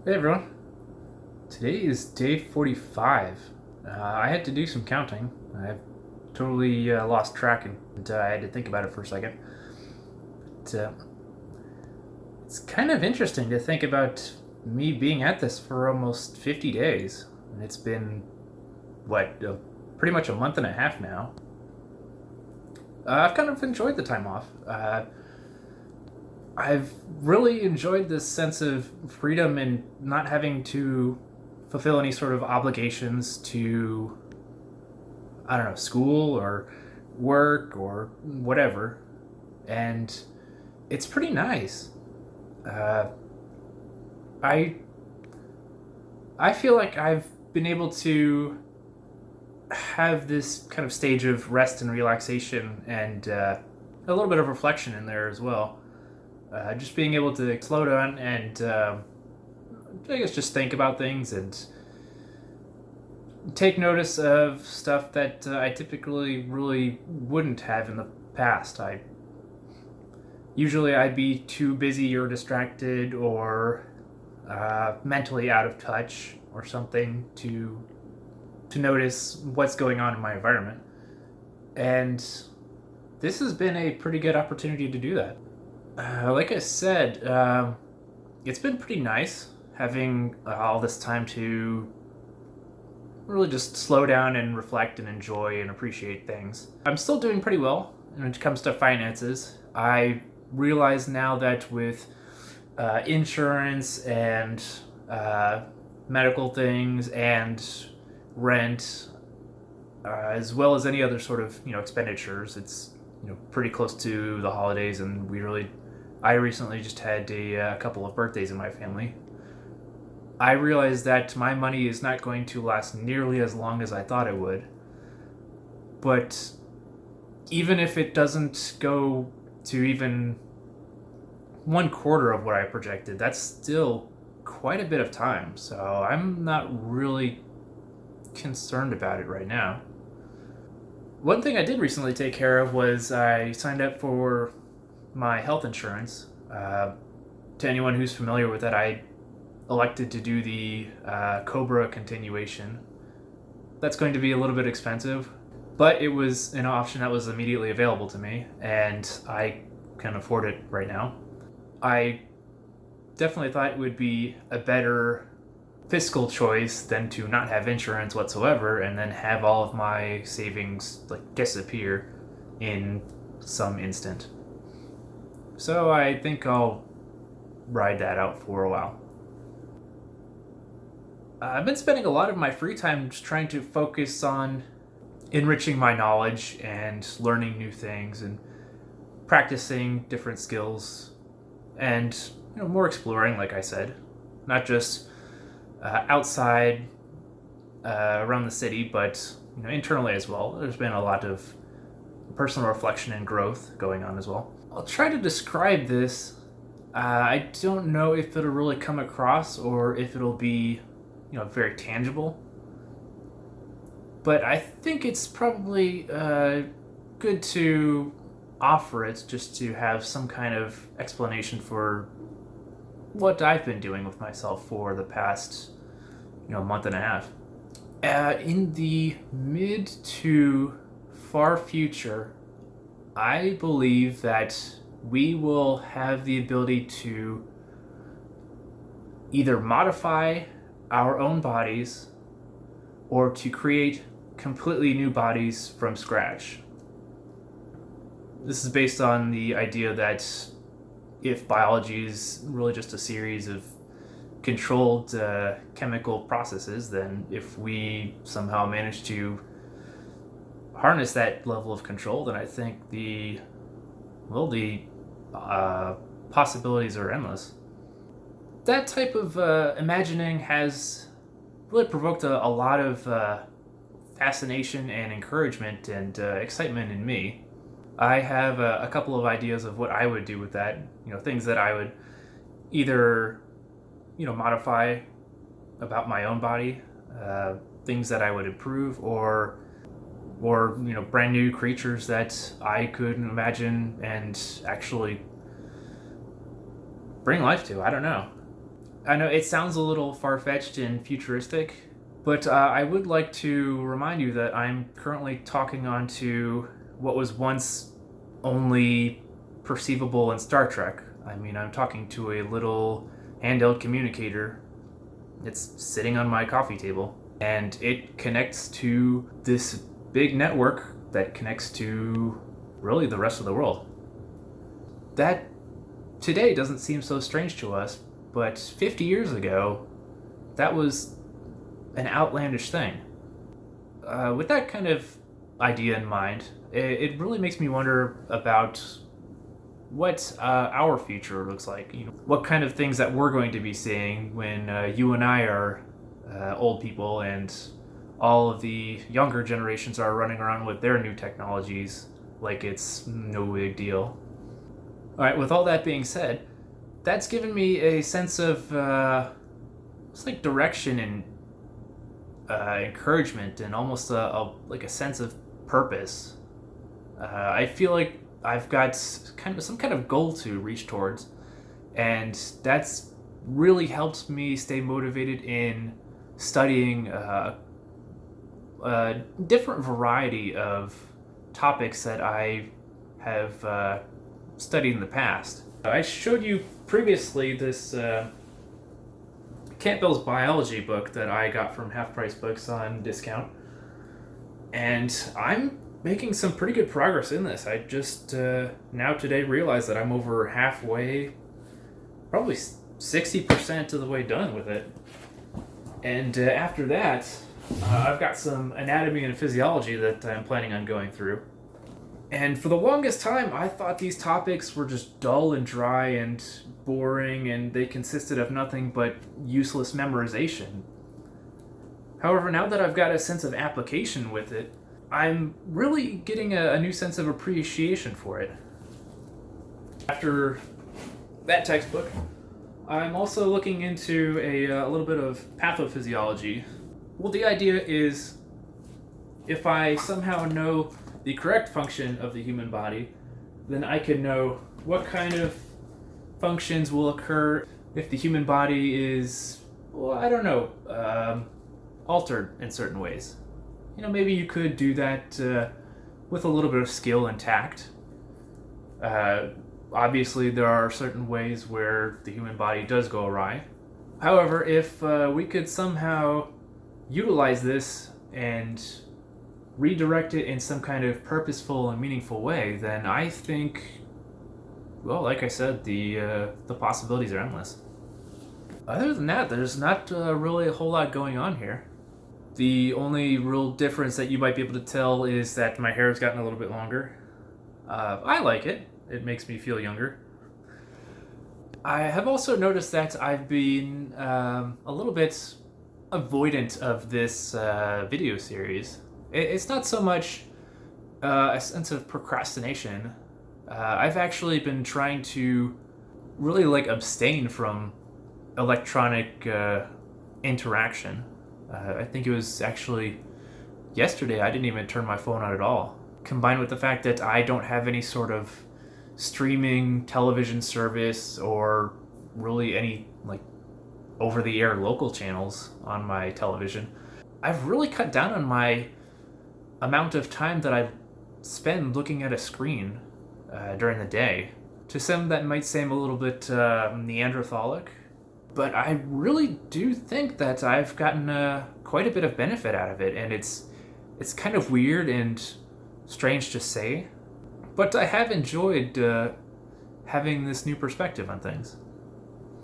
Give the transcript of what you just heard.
Hey everyone, today is day 45. I had to do some counting. I've totally lost track and I had to think about it for a second. But, it's kind of interesting to think about me being at this for almost 50 days. And it's been, pretty much a month and a half now. I've kind of enjoyed the time off. I've really enjoyed this sense of freedom and not having to fulfill any sort of obligations to, I don't know, school or work or whatever. And it's pretty nice. Uh, I I feel like I've been able to have this kind of stage of rest and relaxation and a little bit of reflection in there as well. Just being able to slow down and I guess just think about things and take notice of stuff that I typically really wouldn't have in the past. I'd be too busy or distracted or mentally out of touch or something to notice what's going on in my environment. And this has been a pretty good opportunity to do that. Like I said, it's been pretty nice having all this time to really just slow down and reflect and enjoy and appreciate things. I'm still doing pretty well when it comes to finances. I realize now that with insurance and medical things and rent, as well as any other sort of expenditures, it's pretty close to the holidays, and I recently just had a couple of birthdays in my family. I realized that my money is not going to last nearly as long as I thought it would. But even if it doesn't go to even 1/4 of what I projected, that's still quite a bit of time. So I'm not really concerned about it right now. One thing I did recently take care of was I signed up for my health insurance. To anyone who's familiar with it, I elected to do the Cobra continuation. That's going to be a little bit expensive, but it was an option that was immediately available to me, and I can afford it right now. I definitely thought it would be a better fiscal choice than to not have insurance whatsoever and then have all of my savings disappear in some instant. So I think I'll ride that out for a while. I've been spending a lot of my free time just trying to focus on enriching my knowledge and learning new things and practicing different skills and more exploring, like I said, not just outside around the city, but internally as well. There's been a lot of personal reflection and growth going on as well. I'll try to describe this. I don't know if it'll really come across or if it'll be very tangible, but I think it's probably good to offer it just to have some kind of explanation for what I've been doing with myself for the past month and a half. In the mid to far future, I believe that we will have the ability to either modify our own bodies or to create completely new bodies from scratch. This is based on the idea that if biology is really just a series of controlled chemical processes, then if we somehow manage to harness that level of control, then I think the possibilities are endless. That type of imagining has really provoked a lot of fascination and encouragement and excitement in me. I have a couple of ideas of what I would do with that. Things that I would either modify about my own body, things that I would improve, or brand new creatures that I could imagine and actually bring life to. I don't know. I know it sounds a little far-fetched and futuristic, but I would like to remind you that I'm currently talking onto what was once only perceivable in Star Trek. I mean, I'm talking to a little handheld communicator. It's sitting on my coffee table, and it connects to this big network that connects to really the rest of the world. That today doesn't seem so strange to us, but 50 years ago, that was an outlandish thing. With that kind of idea in mind, it really makes me wonder about what our future looks like. What kind of things that we're going to be seeing when you and I are old people and all of the younger generations are running around with their new technologies like it's no big deal. All right, with all that being said, that's given me a sense of it's like direction and encouragement and almost like a sense of purpose. I feel like I've got some kind of goal to reach towards, and that's really helped me stay motivated in studying a different variety of topics that I have studied in the past. I showed you previously this Campbell's biology book that I got from Half Price Books on discount, and I'm making some pretty good progress in this. I just now today realized that I'm over halfway, probably 60% of the way done with it. And after that, I've got some anatomy and physiology that I'm planning on going through. And for the longest time, I thought these topics were just dull and dry and boring, and they consisted of nothing but useless memorization. However, now that I've got a sense of application with it, I'm really getting a new sense of appreciation for it. After that textbook, I'm also looking into a little bit of pathophysiology. Well, the idea is if I somehow know the correct function of the human body, then I can know what kind of functions will occur if the human body is, well, I don't know, altered in certain ways. Maybe you could do that with a little bit of skill and tact. Obviously, there are certain ways where the human body does go awry. However, if we could somehow utilize this and redirect it in some kind of purposeful and meaningful way, then I think, well, like I said, the possibilities are endless. Other than that, there's not really a whole lot going on here. The only real difference that you might be able to tell is that my hair has gotten a little bit longer. I like it. It makes me feel younger. I have also noticed that I've been a little bit avoidant of this video series. It's not so much a sense of procrastination. I've actually been trying to really abstain from electronic interaction. I think it was actually yesterday I didn't even turn my phone on at all. Combined with the fact that I don't have any sort of streaming television service or really any over-the-air local channels on my television, I've really cut down on my amount of time that I spend looking at a screen during the day. To some that might seem a little bit Neanderthalic, but I really do think that I've gotten quite a bit of benefit out of it, and it's kind of weird and strange to say, but I have enjoyed having this new perspective on things.